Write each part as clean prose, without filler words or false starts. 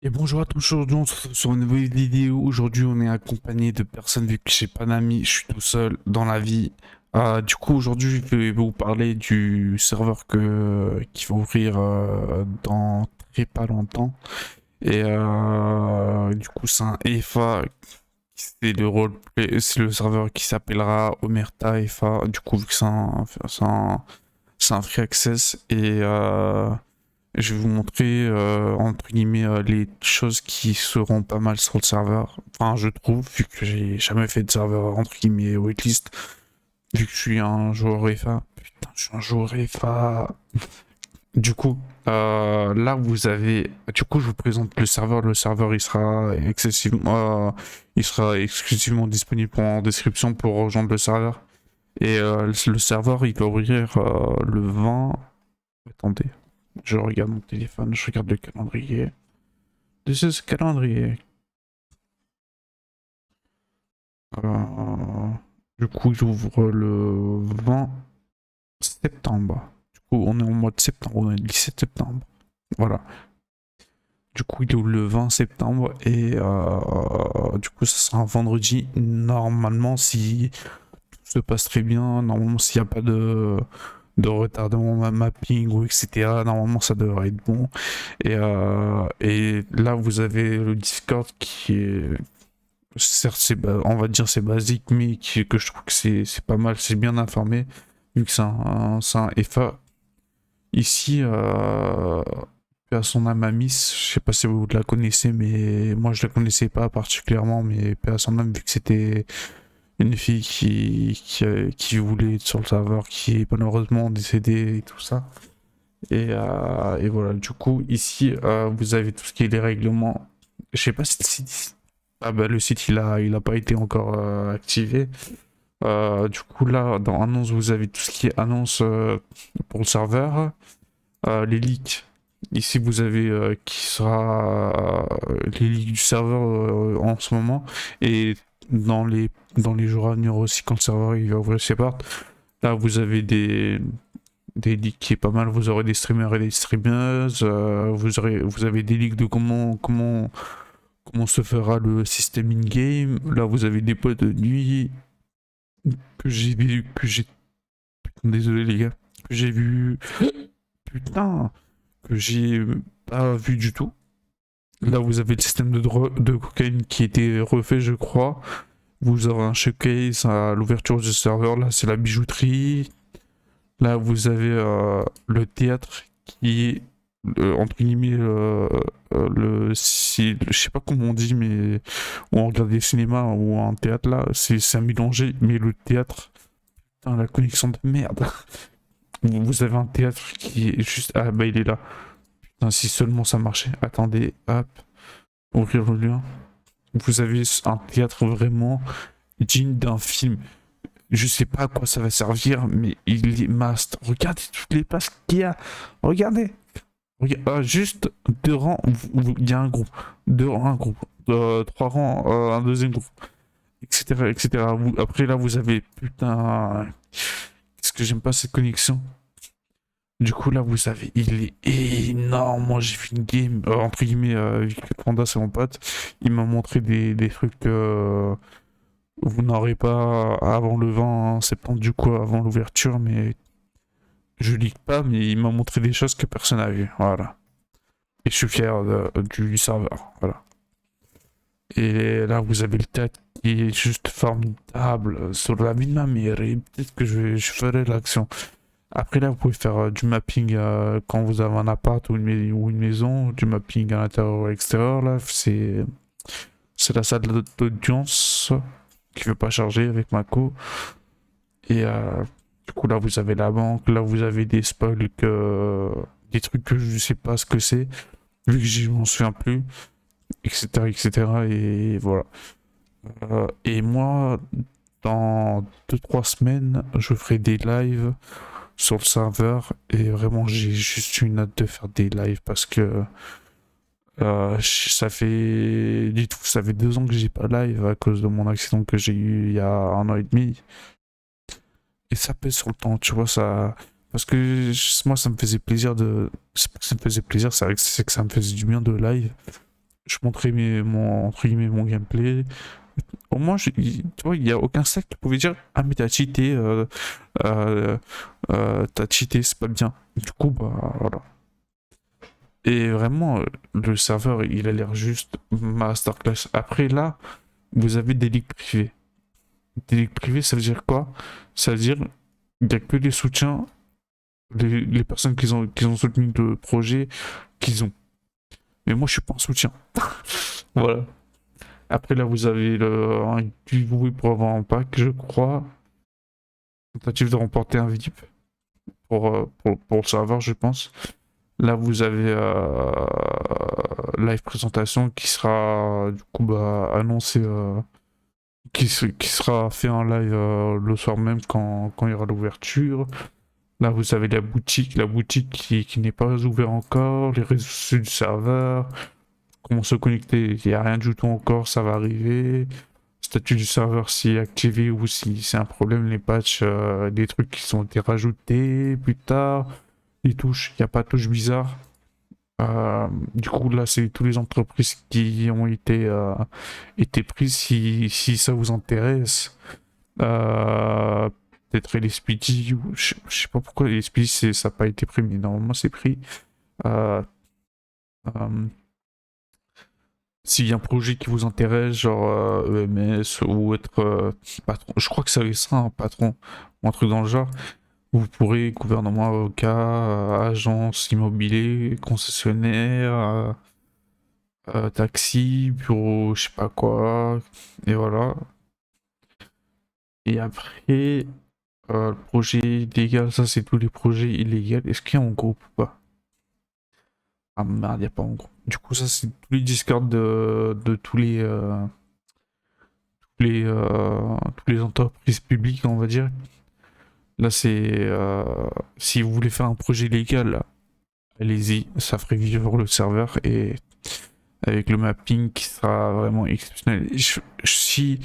Et bonjour à tous, aujourd'hui on se retrouve sur une nouvelle vidéo. Aujourd'hui on est accompagné de personnes vu que j'ai pas d'amis, je suis tout seul dans la vie. Du coup aujourd'hui je vais vous parler du serveur qui va ouvrir dans très pas longtemps. Et du coup c'est un EFA, c'est le roleplay, c'est le serveur qui s'appellera Omerta EFA. Du coup vu que c'est un free access et je vais vous montrer, entre guillemets, les choses qui seront pas mal sur le serveur. Enfin, je trouve, vu que j'ai jamais fait de serveur, entre guillemets, waitlist, vu que je suis un joueur FA. Putain, je suis un joueur FA. Du coup, là, vous avez... Du coup, je vous présente le serveur. Le serveur, il sera exclusivement disponible en description pour rejoindre le serveur. Et le serveur, il va ouvrir le 20... Attendez. Je regarde mon téléphone, je regarde le calendrier. This is calendrier. Euh, du coup, j'ouvre le 20 septembre. Du coup, on est en mois de septembre, on est le 17 septembre. Voilà. Du coup, il ouvre le 20 septembre et du coup, ça sera un vendredi. Normalement, si tout se passe très bien, normalement, s'il n'y a pas de retardement mapping ou etc. Normalement, ça devrait être bon. Et là, vous avez le Discord qui est, certes, on va dire c'est basique, mais que je trouve que c'est pas mal, c'est bien informé, vu que c'est un FA. Ici, à son âme à Miss, je sais pas si vous la connaissez, mais moi je la connaissais pas particulièrement, mais paix à son âme, vu que c'était une fille qui voulait être sur le serveur, qui est malheureusement décédée et tout ça. Et voilà, du coup, ici, vous avez tout ce qui est les règlements. Je sais pas si le site... Ah bah le site, il a pas été encore activé. Du coup, là, dans annonce, vous avez tout ce qui est annonce pour le serveur. Les leaks. Ici, vous avez qui sera les leaks du serveur en ce moment. Et dans les jours à venir aussi, quand le serveur il va ouvrir ses portes, là, vous avez des leaks qui est pas mal. Vous aurez des streamers et des streameuses. Vous avez des leaks de comment se fera le système in-game. Là, vous avez des pods de nuit que j'ai vu, que j'ai... Désolé les gars. Que j'ai vu... Putain. Que j'ai pas vu du tout. Là, vous avez le système de cocaïne qui a été refait, je crois. Vous aurez un showcase à l'ouverture du serveur. Là, c'est la bijouterie. Là, vous avez le théâtre qui est entre guillemets je sais pas comment on dit, mais où on regarde des cinémas ou un théâtre là, c'est un mélanger, mais le théâtre, putain, la connexion de merde. Vous avez un théâtre qui est juste, ah bah il est là. Putain, si seulement ça marchait. Attendez, hop, ouvrir le lien. Vous avez un théâtre vraiment digne d'un film. Je sais pas à quoi ça va servir, mais il est mast. Regardez toutes les places qu'il y a. Regardez. Juste deux rangs, il y a un groupe. Deux rangs, un groupe. Trois rangs, un deuxième groupe. Etc. etc. Après là, vous avez. Putain. Qu'est-ce que j'aime pas cette connexion. Du coup, là, vous savez, il est énorme. Moi, j'ai fait une game, entre guillemets, vu que Panda, c'est mon pote. Il m'a montré des trucs que vous n'aurez pas avant le 20 septembre, du coup, avant l'ouverture, mais je lis pas, mais il m'a montré des choses que personne n'a vues. Voilà. Et je suis fier du serveur. Voilà. Et là, vous avez le tête qui est juste formidable sur la vie de ma mère. Et peut-être que je ferai l'action. Après, là, vous pouvez faire du mapping quand vous avez un appart ou une maison, du mapping à l'intérieur ou à l'extérieur. Là, c'est la salle d'audience qui ne veut pas charger avec Mako. Et du coup, là, vous avez la banque. Là, vous avez des spoils, des trucs que je ne sais pas ce que c'est, vu que je m'en souviens plus, etc., etc. Et voilà. Et moi, dans 2 3 semaines, je ferai des lives sur le serveur et vraiment j'ai juste une hâte de faire des lives parce que ça fait du tout, ça fait 2 ans que j'ai pas live à cause de mon accident que j'ai eu il y a 1 an et demi et ça pèse sur le temps, tu vois, ça, parce que moi ça me faisait plaisir de, c'est pas que ça me faisait plaisir, c'est que ça me faisait du bien de live je montrais entre guillemets, mon gameplay. Au moins, tu vois, il n'y a aucun sec qui pouvait dire ah, mais euh, t'as cheaté, c'est pas bien. Du coup, bah voilà. Et vraiment, le serveur, il a l'air juste masterclass. Après, là, vous avez des ligues privées. Des ligues privées, ça veut dire quoi? Ça veut dire qu'il n'y a que les soutiens, les personnes qui ont soutenu le projet, qu'ils ont. Mais moi, je suis pas en soutien. Voilà. Après, là, vous avez un giveaway pour avoir un pack, je crois. Tentative de remporter un VIP pour le serveur, je pense. Là, vous avez live présentation qui sera du coup bah, annoncé, qui sera fait en live le soir même quand il y aura l'ouverture. Là, vous avez la boutique qui n'est pas ouverte encore, les réseaux sociaux du serveur, comment se connecter, il n'y a rien du tout encore, ça va arriver. Statut du serveur si est activé ou si c'est un problème, les patchs, des trucs qui sont été rajoutés plus tard, les touches, il n'y a pas de touches bizarres. Du coup, là, c'est toutes les entreprises qui ont été prises. Si ça vous intéresse, euh, peut-être les Speedy, ou je sais pas pourquoi les Speedy, ça n'a pas été pris, mais normalement, c'est pris. Euh, euh, S'il y a un projet qui vous intéresse, genre EMS ou être patron, je crois que c'est ça, un patron, ou un truc dans le genre, vous pourrez, gouvernement, avocat, agence immobilier, concessionnaire, taxi, bureau, je sais pas quoi, et voilà. Et après, le projet illégal, ça c'est tous les projets illégaux. Est-ce qu'il y a un groupe ou pas? Ah merde, y a pas en groupe. Du coup, ça c'est tous les discords de toutes les entreprises publiques, on va dire. Là, si vous voulez faire un projet légal, allez-y, ça ferait vivre le serveur et avec le mapping qui sera vraiment exceptionnel. Si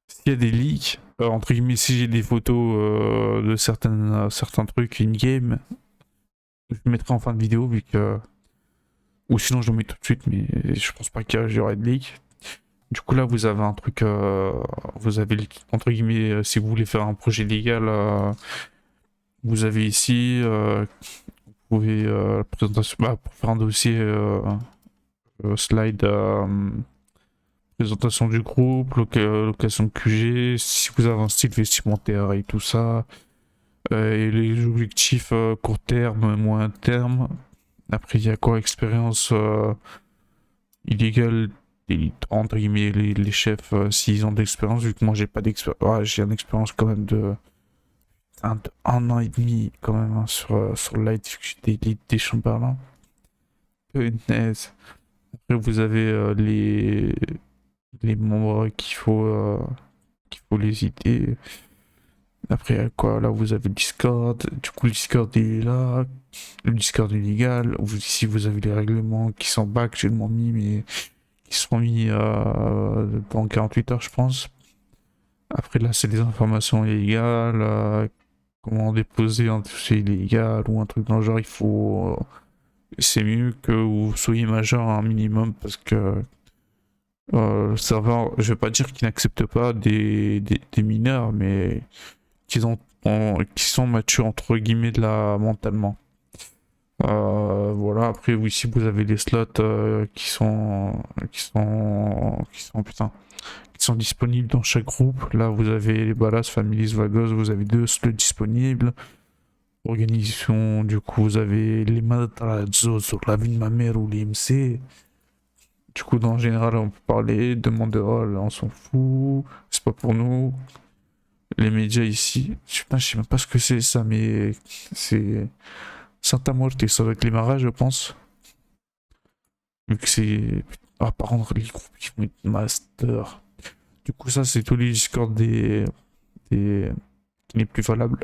s'il y a des leaks, entre guillemets, si j'ai des photos de certains trucs in-game, je mettrai en fin de vidéo vu que. Ou sinon je le mets tout de suite, mais je pense pas qu'il y aurait de leak. Du coup là vous avez un truc, vous avez entre guillemets, si vous voulez faire un projet légal, vous avez ici, vous pouvez présentation, bah, pour faire un dossier slide, présentation du groupe, location QG, si vous avez un style vestimentaire et tout ça, et les objectifs court terme, moyen terme. Après il y a quoi, expérience illégale, entre guillemets les chefs s'ils ont d'expérience, vu que moi j'ai pas d'expérience, j'ai une expérience quand même de un an et demi quand même hein, sur Light, vu que j'étais élite des Chamberlain. Punaise. Après vous avez les membres qu'il faut les citer. Après quoi, là vous avez le Discord, du coup le Discord il est là, le Discord est légal, ici vous avez les règlements qui sont back, j'ai demandé mis mais qui seront mis dans 48 heures je pense. Après là c'est des informations illégales, comment déposer un dossier illégal ou un truc dans le genre, il faut c'est mieux que vous soyez majeur un minimum parce que le serveur, je vais pas dire qu'il n'accepte pas des mineurs, mais qui sont matures entre guillemets de la mentalement. Voilà, après oui, ici vous avez les slots putain, qui sont disponibles dans chaque groupe. Là vous avez les Ballas, Families, Vagos, vous avez 2 slots disponibles. Organisation, du coup vous avez les Matarazzo sur la vie de ma mère ou les MC. Du coup dans le général on peut parler, demande de rôle, on s'en fout, c'est pas pour nous. Les médias ici, putain, je sais même pas ce que c'est ça, mais c'est Santa Muerte, ça doit être les marais, je pense. Vu que c'est. Ah, par contre, les groupes qui vont être master. Du coup, ça, c'est tous les discords des. Qui n'est plus valable.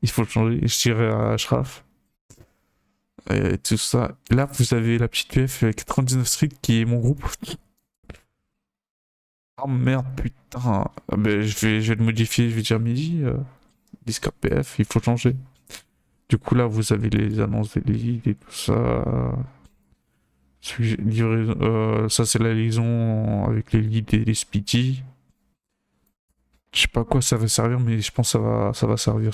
Il faut changer. Je dirais à Ashraf. Et tout ça. Là, vous avez la petite UF 99 Street qui est mon groupe. Oh merde, putain. Ah, ben, je vais le modifier, je vais dire midi. Discord PF, il faut changer. Du coup, là, vous avez les annonces des leads et tout ça. Ça c'est la liaison avec les leads et les speedy. Je sais pas à quoi ça va servir, mais je pense que ça va servir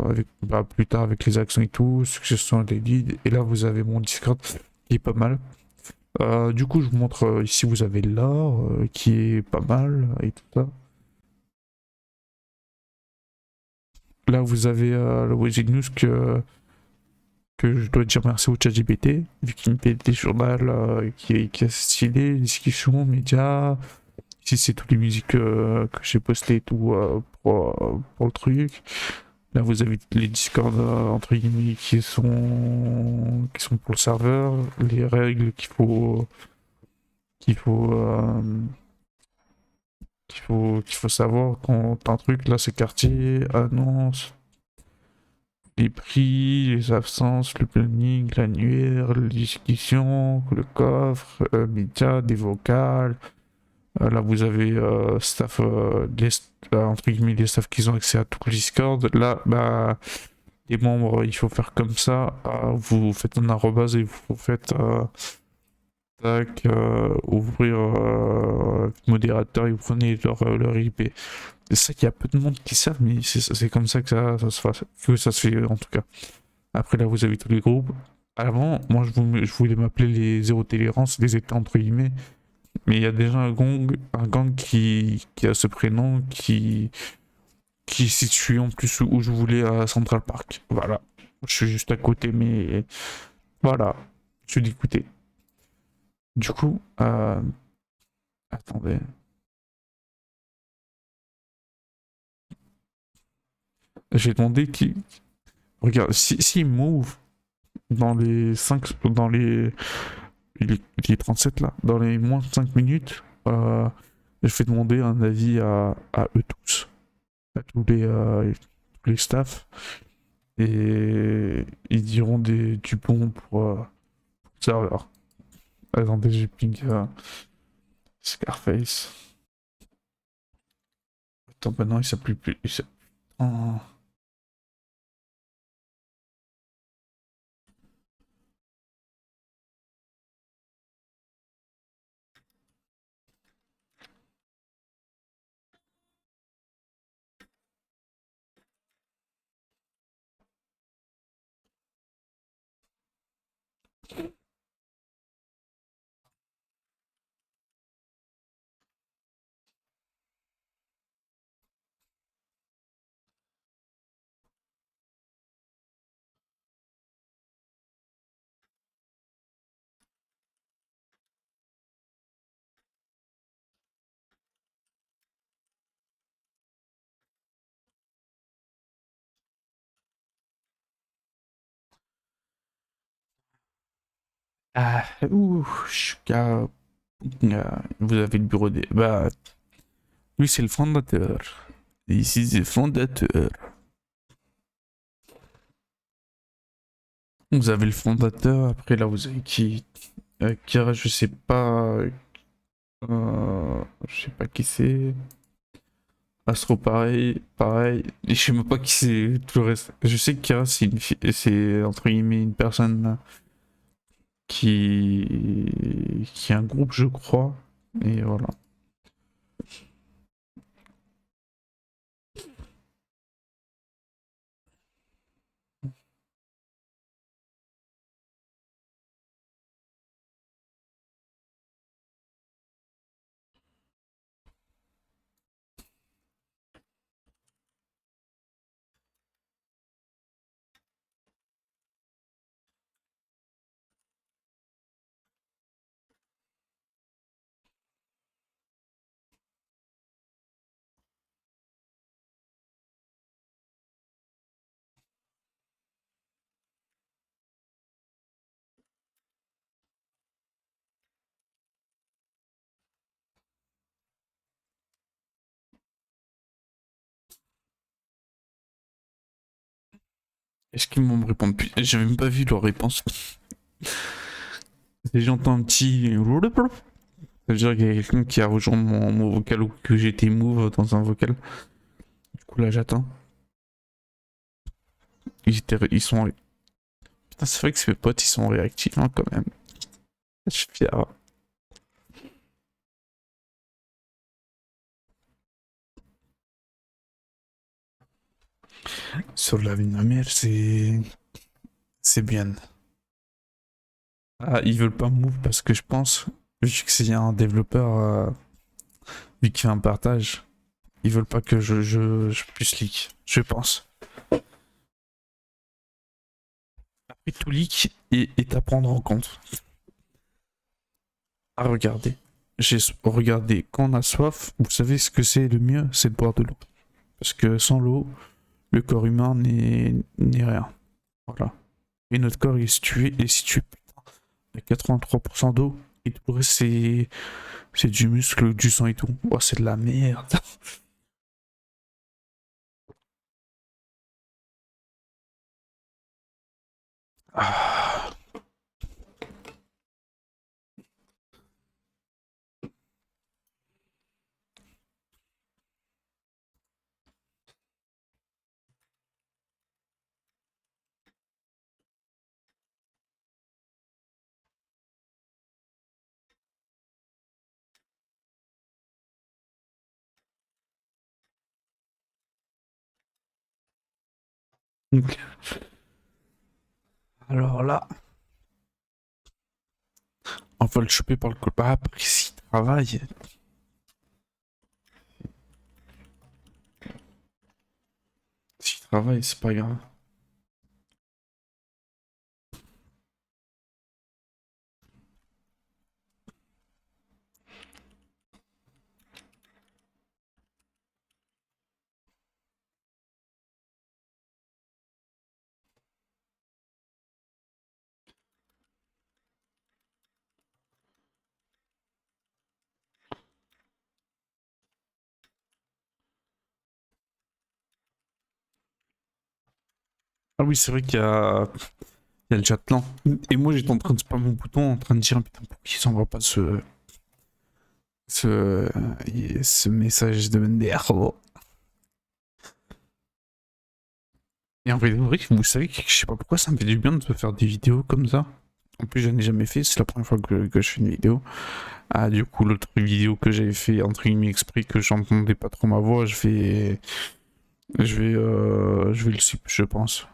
avec, bah, plus tard avec les actions et tout, suggestion des leads. Et là, vous avez mon Discord qui est pas mal. Du coup, je vous montre ici, vous avez l'or qui est pas mal et tout ça. Là, vous avez le Waging News que je dois dire merci au ChatGPT, vu qu'il me fait des journaux qui est stylé, discussions, médias. Ici, c'est toutes les musiques que j'ai postées et tout pour le truc. Là, vous avez les Discord entre guillemets qui sont pour le serveur, les règles qu'il faut euh, qu'il faut savoir quand un truc. Là, c'est quartier, annonce, les prix, les absences, le planning, l'annuaire, les discussions, le coffre, médias, des vocales. Là, vous avez staff, entre guillemets, les staffs qui ont accès à tout le Discord. Là, bah, les membres, il faut faire comme ça. Vous faites un arrobase et vous faites tac, ouvrir modérateur et vous prenez leur IP. C'est ça qu'il y a peu de monde qui savent, mais c'est comme ça que ça se fait en tout cas. Après là, vous avez tous les groupes. Avant, moi, je voulais m'appeler les zéro tolérance, les états entre guillemets. Mais il y a déjà un gang qui a ce prénom qui est situé en plus où je voulais à Central Park. Voilà. Je suis juste à côté, mais voilà. Je suis d'écouter. Du coup, attendez. J'ai demandé qui. Regarde, si move dans les 5, dans les 37 là, dans les moins de 5 minutes, je vais demander un avis à eux tous, à tous les staffs, et ils diront du bon pour le serveur. Attendez, j'ai ping Scarface. Attends, maintenant il s'appuie plus. Oh. Ouh, vous avez le bureau des. Bah, lui c'est le fondateur. Ici c'est le fondateur. Vous avez le fondateur, après là vous avez qui Kira, je sais pas. Je sais pas qui c'est. Astro pareil, pareil. Et je sais même pas qui c'est tout le reste. Je sais que Kira c'est entre guillemets une personne qui est un groupe je crois. Et voilà. Est-ce qu'ils vont me répondre? J'avais même pas vu leur réponse. Et j'entends un petit. Ça veut dire qu'il y a quelqu'un qui a rejoint mon vocal ou que j'ai été move dans un vocal. Du coup là j'attends. Ils sont. Ah, c'est vrai que mes potes ils sont réactifs hein, quand même. Je suis fier. Sur la vie de ma mère, c'est bien. Ah, ils veulent pas move parce que je pense, vu que c'est un développeur, vu qu'il fait un partage, ils veulent pas que je puisse leak, je pense. Après tout leak est à prendre en compte. À regarder. J'ai regardé quand on a soif, vous savez ce que c'est le mieux, c'est de boire de l'eau. Parce que sans l'eau, le corps humain n'est rien. Voilà. Et notre corps est situé putain, à 83% d'eau. Et tout le reste, c'est du muscle, du sang et tout. Oh, c'est de la merde. Ah. Donc, alors là, on va le choper par le col. Bah, après, s'il travaille. S'il travaille, c'est pas grave. Ah oui, c'est vrai qu'il y a le chat lent. Et moi, j'étais en train de spammer mon bouton, en train de dire, putain, pourquoi il s'envoie pas ce, ce message de MDR. Et en vrai, vous savez que je sais pas pourquoi ça me fait du bien de faire des vidéos comme ça. En plus, j'en ai jamais fait, c'est la première fois que je fais une vidéo. Ah, du coup, l'autre vidéo que j'avais fait, entre guillemets, exprès que j'entendais pas trop ma voix, je vais le sup, je pense.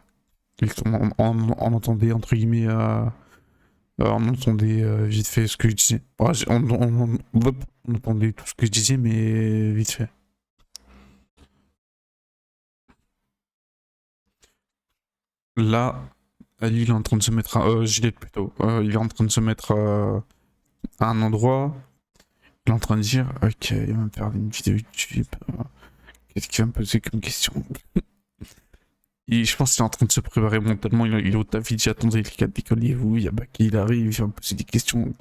On entendait, entre guillemets, on entendait vite fait ce que je disais. Ouais, on entendait tout ce que je disais, mais vite fait. Là, Ali, il est en train de se mettre à. Gillette plutôt. Il est en train de se mettre à un endroit. Il est en train de dire ok, il va me faire une vidéo YouTube. Qu'est-ce qu'il va me poser comme question? Et je pense qu'il est en train de se préparer mentalement. Il est au taf, il dit attendez, les gars, décollez-vous. Il y a Baki, il arrive, il va me poser des questions.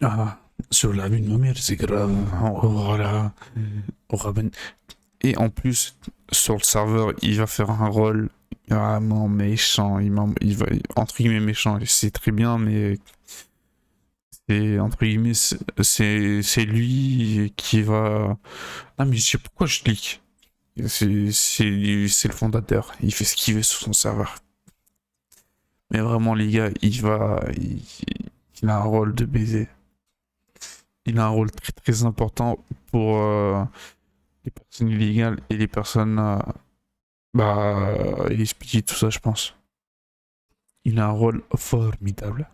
Ah, sur la vie de ma mère, c'est grave. Oh, voilà. Oh, et en plus, sur le serveur, il va faire un rôle vraiment méchant. Il va, entre guillemets, méchant. C'est très bien, mais c'est, entre guillemets, c'est lui qui va. Ah, mais je sais pourquoi je clique. C'est le fondateur. Il fait ce qu'il veut sur son serveur. Mais vraiment, les gars, il a un rôle de baiser. Il a un rôle très très important pour les personnes illégales et les personnes. Bah, il explique tout ça, je pense. Il a un rôle formidable.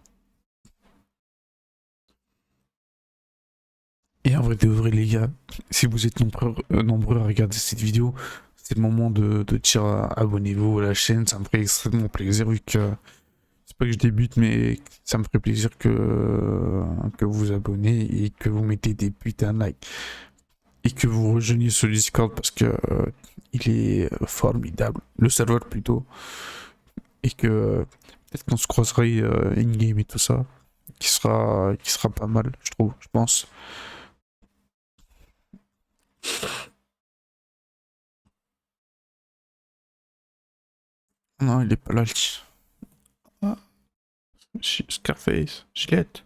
Et en vrai, de vrai, les gars, si vous êtes nombreux à regarder cette vidéo, c'est le moment de dire abonnez-vous à la chaîne. Ça me ferait extrêmement plaisir vu que c'est pas que je débute, mais ça me ferait plaisir que vous vous abonnez et que vous mettez des putains de likes. Et que vous rejoigniez ce Discord parce que il est formidable. Le serveur plutôt. Et que peut-être qu'on se croiserait in-game et tout ça. Qui sera pas mal, je trouve, je pense. Non, il est pas là. Ah, Scarface, Gillette.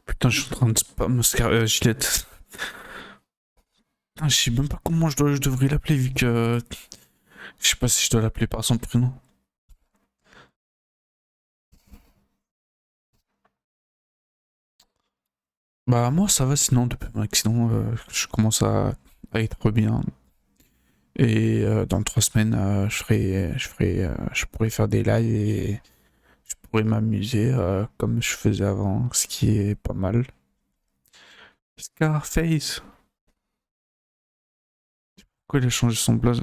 Putain, je suis en train de spam Gillette. Putain, je sais même pas comment je devrais l'appeler vu que. Je sais pas si je dois l'appeler par son prénom. Bah, moi ça va sinon, depuis mon accident, je commence à être bien. Et dans 3 semaines, je pourrais faire des lives et je pourrais m'amuser comme je faisais avant, ce qui est pas mal. Scarface, pourquoi il a changé son blaze?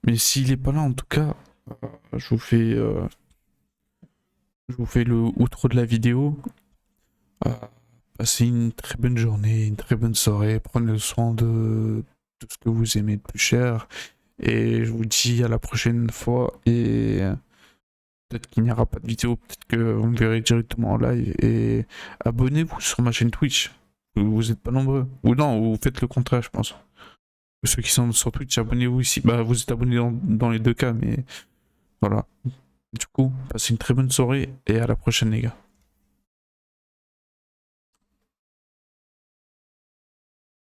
Mais s'il est pas là, en tout cas, je vous fais, euh, je vous fais le outro de la vidéo. Euh, Passez une très bonne journée, une très bonne soirée. Prenez soin de ce que vous aimez de plus cher. Et je vous dis à la prochaine fois. Et peut-être qu'il n'y aura pas de vidéo, peut-être que vous me verrez directement en live. Et abonnez-vous sur ma chaîne Twitch. Vous n'êtes pas nombreux. Ou non, vous faites le contraire, je pense. Ceux qui sont sur Twitch, abonnez-vous ici. Bah, vous êtes abonnés dans les deux cas, mais voilà. Du coup, passez une très bonne soirée et à la prochaine, les gars.